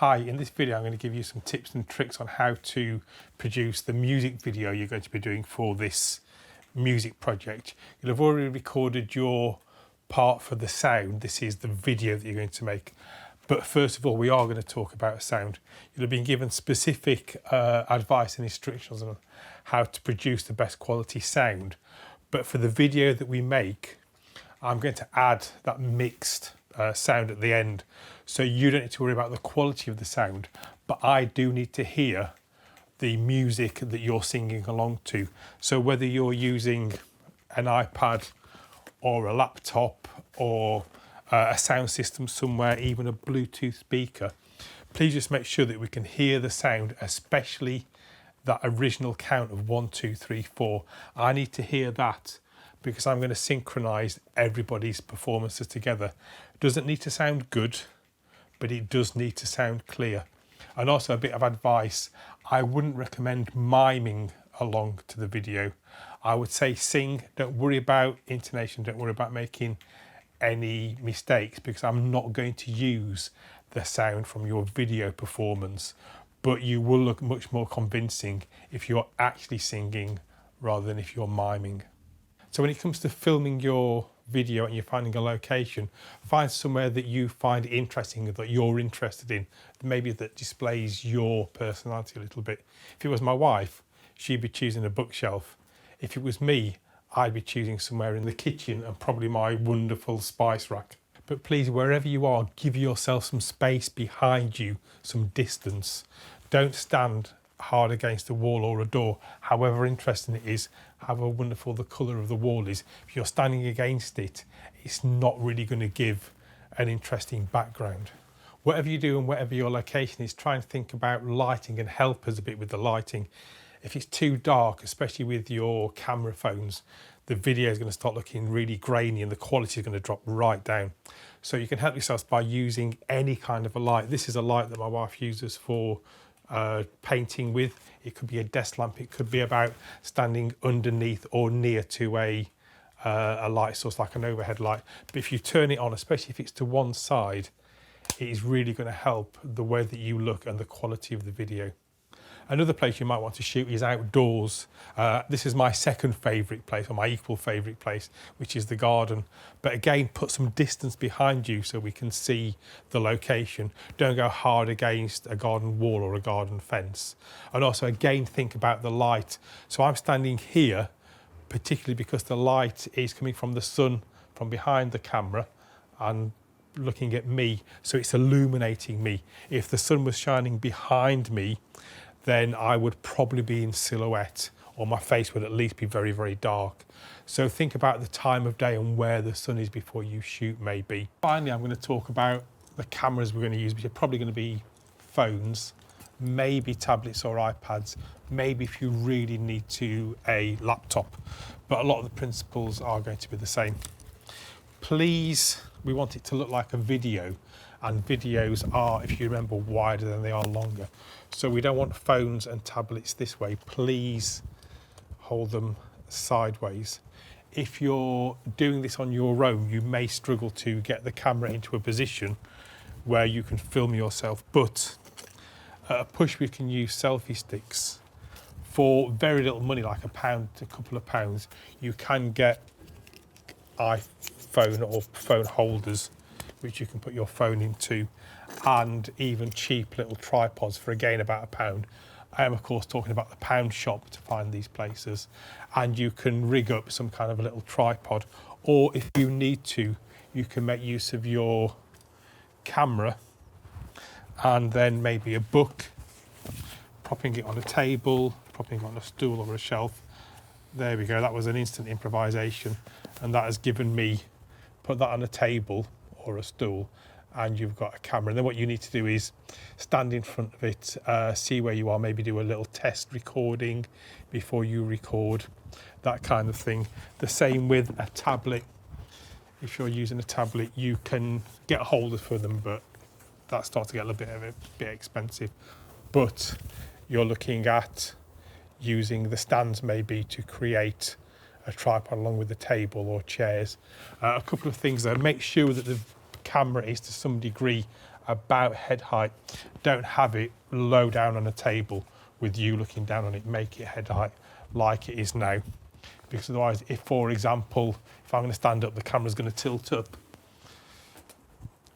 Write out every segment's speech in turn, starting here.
Hi, in this video I'm going to give you some tips and tricks on how to produce the music video you're going to be doing for this music project. You'll have already recorded your part for the sound. This is the video that you're going to make. But first of all, we are going to talk about sound. You'll have been given specific advice and instructions on how to produce the best quality sound. But for the video that we make, I'm going to add that mixed sound at the end. So you don't need to worry about the quality of the sound, but I do need to hear the music that you're singing along to. So whether you're using an iPad or a laptop or a sound system somewhere, even a Bluetooth speaker, please just make sure that we can hear the sound, especially that original count of 1, 2, 3, 4. I need to hear that because I'm going to synchronize everybody's performances together. It doesn't need to sound good, but it does need to sound clear. And also a bit of advice, I wouldn't recommend miming along to the video. I would say sing, don't worry about intonation, don't worry about making any mistakes, because I'm not going to use the sound from your video performance, but you will look much more convincing if you're actually singing rather than if you're miming. So when it comes to filming your video and you're finding a location, find somewhere that you find interesting, that you're interested in, maybe that displays your personality a little bit. If it was my wife, she'd be choosing a bookshelf. If it was me, I'd be choosing somewhere in the kitchen and probably my wonderful spice rack. But please, wherever you are, give yourself some space behind you, some distance. Don't stand hard against a wall or a door, however interesting it is, however wonderful the colour of the wall is. If you're standing against it, it's not really going to give an interesting background. Whatever you do and whatever your location is, try and think about lighting and help us a bit with the lighting. If it's too dark, especially with your camera phones, the video is going to start looking really grainy and the quality is going to drop right down. So you can help yourselves by using any kind of a light. This is a light that my wife uses for painting with. It could be a desk lamp, it could be about standing underneath or near to a light source like an overhead light. But if you turn it on, especially if it's to one side, it is really going to help the way that you look and the quality of the video. Another place you might want to shoot is outdoors. This is my second favourite place, or my equal favourite place, which is the garden. But again, put some distance behind you so we can see the location. Don't go hard against a garden wall or a garden fence. And also, again, think about the light. So I'm standing here, particularly because the light is coming from the sun from behind the camera and looking at me, so it's illuminating me. If the sun was shining behind me, then I would probably be in silhouette, or my face would at least be very, very dark. So think about the time of day and where the sun is before you shoot, maybe. Finally, I'm going to talk about the cameras we're going to use, which are probably going to be phones, maybe tablets or iPads, maybe if you really need to, a laptop. But a lot of the principles are going to be the same. Please, we want it to look like a video, and videos are, if you remember, wider than they are longer. So we don't want phones and tablets this way. Please hold them sideways. If you're doing this on your own, you may struggle to get the camera into a position where you can film yourself, but at a push we can use selfie sticks. For very little money, like £1 to a couple of pounds, you can get iPhone or phone holders which you can put your phone into, and even cheap little tripods for, again, about £1. I am of course talking about the pound shop to find these places, and you can rig up some kind of a little tripod, or if you need to, you can make use of your camera and then maybe a book, propping it on a table, propping it on a stool or a shelf. There we go, that was an instant improvisation, and that has given me, put that on a table or a stool, and you've got a camera. And then what you need to do is stand in front of it, see where you are, maybe do a little test recording before you record, that kind of thing. The same with a tablet. If you're using a tablet, you can get holders for them, but that starts to get a bit expensive. But you're looking at using the stands maybe to create a tripod along with the table or chairs. A couple of things though, make sure that the camera is to some degree about head height. Don't have it low down on a table with you looking down on it. Make it head height like it is now, because otherwise, if, for example, if I'm going to stand up, the camera's going to tilt up,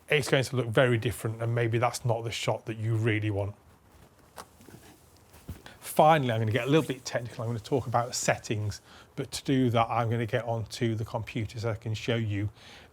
it's going to look very different, and maybe that's not the shot that you really want. Finally, I'm going to get a little bit technical. I'm going to talk about settings, but to do that, I'm going to get onto the computer so I can show you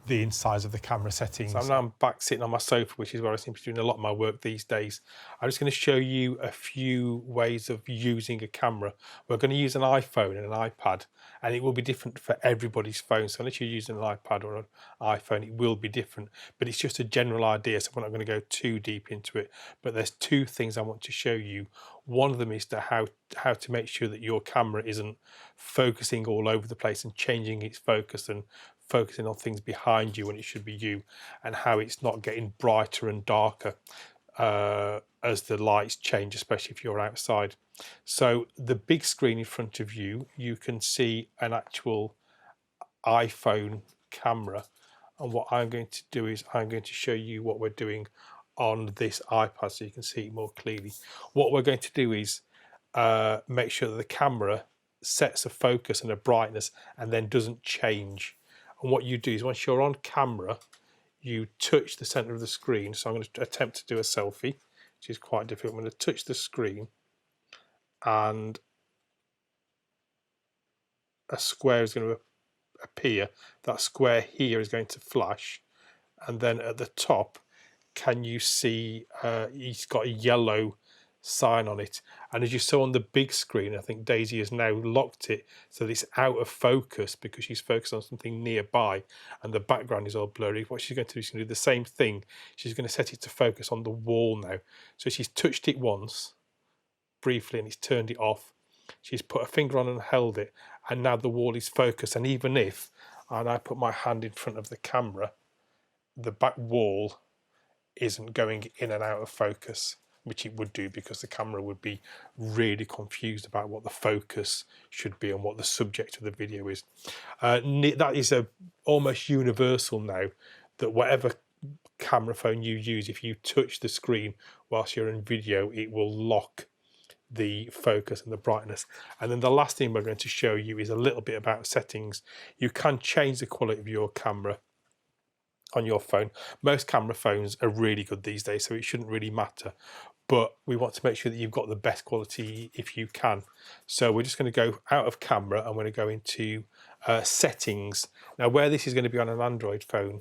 the insides of the camera settings. So now I'm back sitting on my sofa, which is where I seem to be doing a lot of my work these days. I'm just going to show you a few ways of using a camera. We're going to use an iPhone and an iPad, and it will be different for everybody's phone. So unless you're using an iPad or an iPhone, it will be different, but it's just a general idea. So we're not going to go too deep into it, but there's two things I want to show you. One of them is how to make sure that your camera isn't focusing all over the place and changing its focus and focusing on things behind you when it should be you, and how it's not getting brighter and darker as the lights change, especially if you're outside. So the big screen in front of you, you can see an actual iPhone camera, and what I'm going to do is I'm going to show you what we're doing on this iPad so you can see it more clearly. What we're going to do is make sure that the camera sets a focus and a brightness and then doesn't change. And what you do is once you're on camera, you touch the center of the screen. So I'm going to attempt to do a selfie, which is quite difficult. I'm going to touch the screen, and a square is going to appear. That square here is going to flash, and then at the top, can you see he's got a yellow sign on it, and as you saw on the big screen, I think Daisy has now locked it so that it's out of focus because she's focused on something nearby and the background is all blurry. What she's going to do is do the same thing. She's going to set it to focus on the wall now. So she's touched it once briefly and it's turned it off. She's put a finger on and held it, and now the wall is focused. And even if I put my hand in front of the camera, the back wall isn't going in and out of focus, which it would do because the camera would be really confused about what the focus should be and what the subject of the video is. That is almost universal now, that whatever camera phone you use, if you touch the screen whilst you're in video, it will lock the focus and the brightness. And then the last thing we're going to show you is a little bit about settings. You can change the quality of your camera on your phone. Most camera phones are really good these days, so it shouldn't really matter, but we want to make sure that you've got the best quality if you can. So we're just going to go out of camera and we're going to go into settings. Now where this is going to be on an Android phone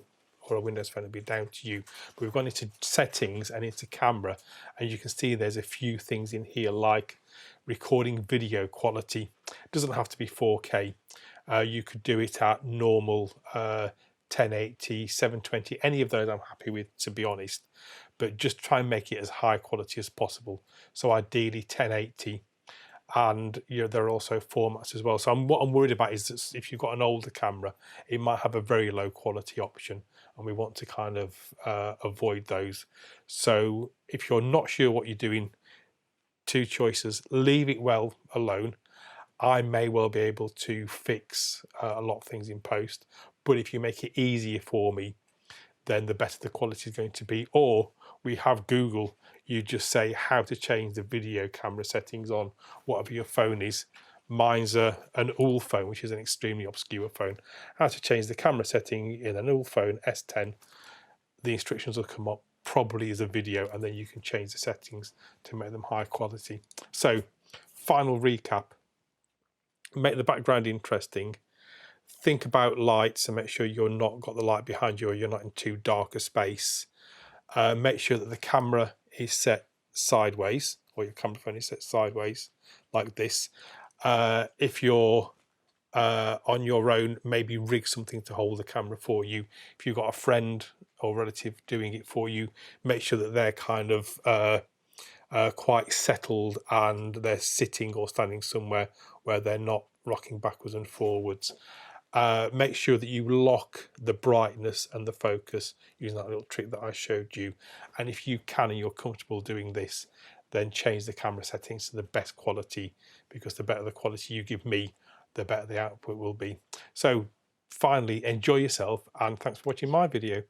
or a Windows phone, it'll be down to you, but we've gone into settings and into camera, and you can see there's a few things in here like recording video quality. It doesn't have to be 4K. You could do it at normal 1080, 720, any of those I'm happy with, to be honest, but just try and make it as high quality as possible. So ideally 1080, and there are also formats as well. So what I'm worried about is that if you've got an older camera, it might have a very low quality option, and we want to kind of avoid those. So if you're not sure what you're doing, two choices: leave it well alone. I may well be able to fix a lot of things in post, but if you make it easier for me, then the better the quality is going to be. Or we have Google, you just say how to change the video camera settings on whatever your phone is. Mine's an UL phone, which is an extremely obscure phone. How to change the camera setting in an UL phone S10. The instructions will come up probably as a video, and then you can change the settings to make them high quality. So final recap: make the background interesting. Think about lights and make sure you're not got the light behind you or you're not in too dark a space. Make sure that the camera is set sideways, or your camera phone is set sideways like this. If you're on your own, maybe rig something to hold the camera for you. If you've got a friend or relative doing it for you, make sure that they're kind of quite settled and they're sitting or standing somewhere where they're not rocking backwards and forwards. Make sure that you lock the brightness and the focus using that little trick that I showed you. And if you can and you're comfortable doing this, then change the camera settings to the best quality, because the better the quality you give me, the better the output will be. So finally, enjoy yourself, and thanks for watching my video.